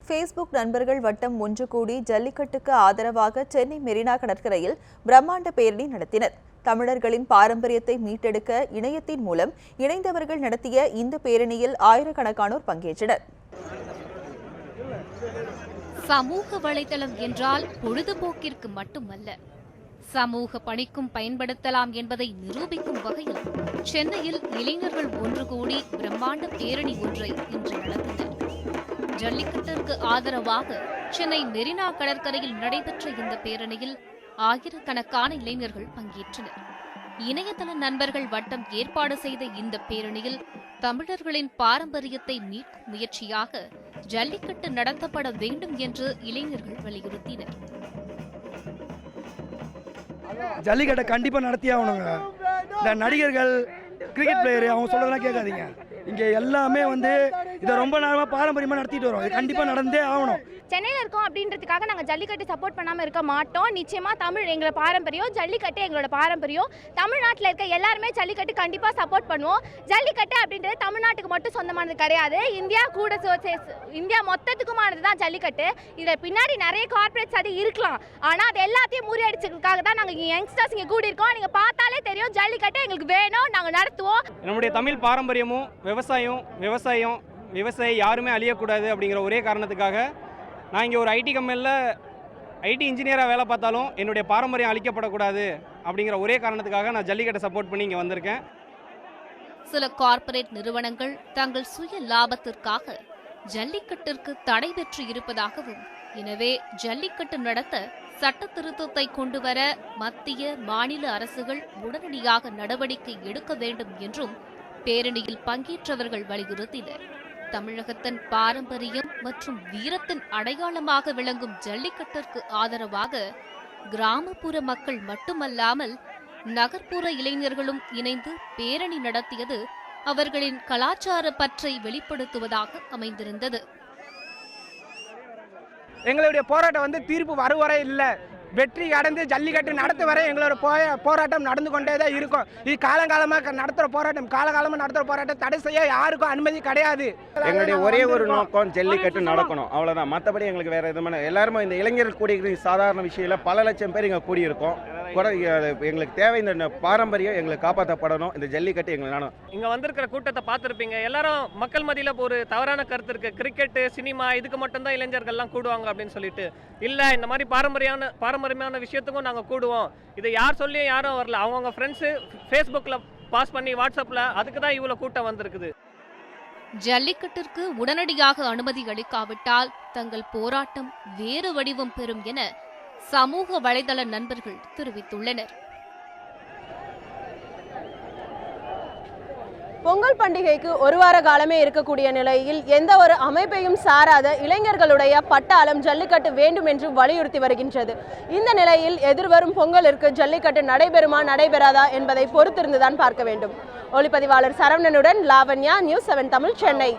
Facebook நண்பர்கள் வட்டம் ஒன்று கூடி ஜல்லிக்கட்டுக்கு ஆதரவாக சென்னை மெரினா கடற்கரையில் பிரம்மாண்ட பேரணி நடத்தினர். தமிழர்களின் பாரம்பரியத்தை மீட்டெடுக்க இணையத்தின் மூலம் இணைந்தவர்கள் நடத்திய இந்த பேரணியில் ஆயிரக்கணக்கானோர் பங்கேற்றனர். சமூக வலைதளம் என்றால் பொழுதுபோக்கிற்கு மட்டுமல்ல, சமூக பணிக்கும் பயன்படுத்தலாம் என்பதை நிரூபிக்கும் வகையில் சென்னையில் இளைஞர்கள் ஒன்று கூடி பிரம்மாண்ட பேரணி ஒன்றை இன்று நடத்தினர். ஜல்லிக்கட்டிற்கு ஆதரவாக சென்னை மெரினா கடற்கரையில் நடைபெற்ற இந்த பேரணியில் ஆயிரக்கணக்கான இளைஞர்கள் பங்கேற்றனர். இணையதள நண்பர்கள் வட்டம் ஏற்பாடு செய்த இந்த பேரணியில் தமிழர்களின் பாரம்பரியத்தை மீட்கும் முயற்சியாக ஜல்லிக்கட்டு நடத்தப்பட வேண்டும் என்று இளைஞர்கள் வலியுறுத்தினர். ஜல்லிக்கட்டை கண்டிப்பா நடத்தி ஆகணுங்க. இந்த நடிகர்கள், கிரிக்கெட் பிளேயர் அவங்க சொல்றதெல்லாம் கேட்காதீங்க. இங்கே எல்லாமே இதை ரொம்ப நேரமாக பாரம்பரியமாக நடத்திட்டு வரோம். இது கண்டிப்பாக நடந்தே ஆகணும். சென்னையில் இருக்கோம் அப்படின்றதுக்காக நாங்கள் ஜல்லிக்கட்டு சப்போர்ட் பண்ணாமல் இருக்க மாட்டோம். நிச்சயமாக தமிழ் எங்களோட பாரம்பரியம், ஜல்லிக்கட்டு எங்களோட பாரம்பரியம். தமிழ்நாட்டில் இருக்க எல்லாருமே ஜல்லிக்கட்டு கண்டிப்பாக சப்போர்ட் பண்ணுவோம். ஜல்லிக்கட்டு அப்படின்றது தமிழ்நாட்டுக்கு மட்டும் சொந்தமானது கிடையாது, இந்தியா மொத்தத்துக்குமானது தான் ஜல்லிக்கட்டு. இதில் பின்னாடி நிறைய கார்பரேட்ஸ் அது இருக்கலாம், ஆனால் அது எல்லாத்தையும் முறியடிச்சதுக்காக தான் நாங்கள் இங்கே யங்ஸ்டர்ஸ் இங்கே கூடியிருக்கோம். நீங்கள் பார்த்தாலே தெரியும், ஜல்லிக்கட்டு எங்களுக்கு வேணும், நாங்கள் நடத்துவோம். நம்முடைய தமிழ் பாரம்பரியமும் விவசாயி யாருமே அழியக்கூடாது அப்படிங்கிற ஒரே காரணத்துக்காக நான் இங்கே ஒரு ஐடி கம்பெனியில் ஐடி இன்ஜினியராக வேலை பார்த்தாலும் என்னுடைய பாரம்பரியம் அழிக்கப்படக்கூடாது அப்படிங்கிற ஒரே காரணத்துக்காக நான் ஜல்லிக்கட்டை சப்போர்ட் பண்ணி இங்கே வந்திருக்கேன். சில கார்ப்பரேட் நிறுவனங்கள் தங்கள் சுய லாபத்திற்காக ஜல்லிக்கட்டிற்கு தடை பெற்று இருப்பதாகவும், எனவே ஜல்லிக்கட்டு நடத்த சட்ட திருத்தத்தை கொண்டுவர மத்திய மாநில அரசுகள் உடனடியாக நடவடிக்கை எடுக்க வேண்டும் என்றும் பேரணியில் பங்கேற்றவர்கள் வலியுறுத்தினர். தமிழகத்தின் பாரம்பரியம் மற்றும் வீரத்தின் அடையாளமாக விளங்கும் ஜல்லிக்கட்டிற்கு ஆதரவாக கிராமப்புற மக்கள் மட்டுமல்லாமல் நகர்ப்புற இளைஞர்களும் இணைந்து பேரணி நடத்தியது அவர்களின் கலாச்சார பற்றை வெளிப்படுத்துவதாக அமைந்திருந்தது. எங்களுடைய போராட்டம் தீர்ப்பு வருவரை இல்லை, வெற்றி அடைந்து ஜல்லிக்கட்டு நடத்த வரை எங்களோட போராட்டம் நடந்து கொண்டே தான் இருக்கும். இது காலங்காலமாக நடத்துகிற போராட்டம் தடை செய்ய யாருக்கும் அனுமதி கிடையாது. எங்களுடைய ஒரே ஒரு நோக்கம் ஜல்லிக்கட்டு நடக்கணும், அவ்வளோதான். மற்றபடி எங்களுக்கு வேற எதுவுமே எல்லாருமே இந்த இளைஞர்கள் கூடிய சாதாரண விஷயம் பல லட்சம் பேர் இங்கே கூடியிருக்கோம். எங்களுக்கு தேவை இந்த பாரம்பரியம் எங்களுக்கு காப்பாற்றப்படணும். இந்த ஜல்லிக்கட்டு எங்களுக்கு இங்கே வந்திருக்கிற கூட்டத்தை பார்த்துருப்பீங்க. எல்லாரும் மக்கள் மத்தியில் ஒரு தவறான கருத்து இருக்கு, கிரிக்கெட்டு சினிமா இதுக்கு மட்டும்தான் இளைஞர்கள்லாம் கூடுவாங்க அப்படின்னு சொல்லிட்டு. இல்லை, இந்த மாதிரி பாரம்பரியமான விஷயத்துக்கும் நாங்கள் கூடுவோம். இதை யார் சொல்லியும் யாரும் வரல, அவங்கவுங்க ஃப்ரெண்ட்ஸு ஃபேஸ்புக்கில் பாஸ் பண்ணி வாட்ஸ்அப்பில், அதுக்கு தான் இவ்வளோ கூட்டம் வந்திருக்குது. ஜல்லிக்கட்டிற்கு உடனடியாக அனுமதி அளிக்காவிட்டால் தங்கள் போராட்டம் வேறு வடிவம் பெறும் என சமூக வலைதள நண்பர்கள் தெரிவித்துள்ளனர். பொங்கல் பண்டிகைக்கு ஒரு வார காலமே இருக்கக்கூடிய நிலையில் எந்த ஒரு அமைப்பையும் சாராத இளைஞர்களுடைய பட்டாளம் ஜல்லிக்கட்டு வேண்டும் என்று வலியுறுத்தி வருகின்றது. இந்த நிலையில் எதிர்வரும் பொங்கலிற்கு ஜல்லிக்கட்டு நடைபெறுமா நடைபெறாதா என்பதை பொறுத்திருந்துதான் பார்க்க வேண்டும். ஒளிப்பதிவாளர் சரவணனுடன் லாவண்யா, நியூஸ் 7 தமிழ், சென்னை.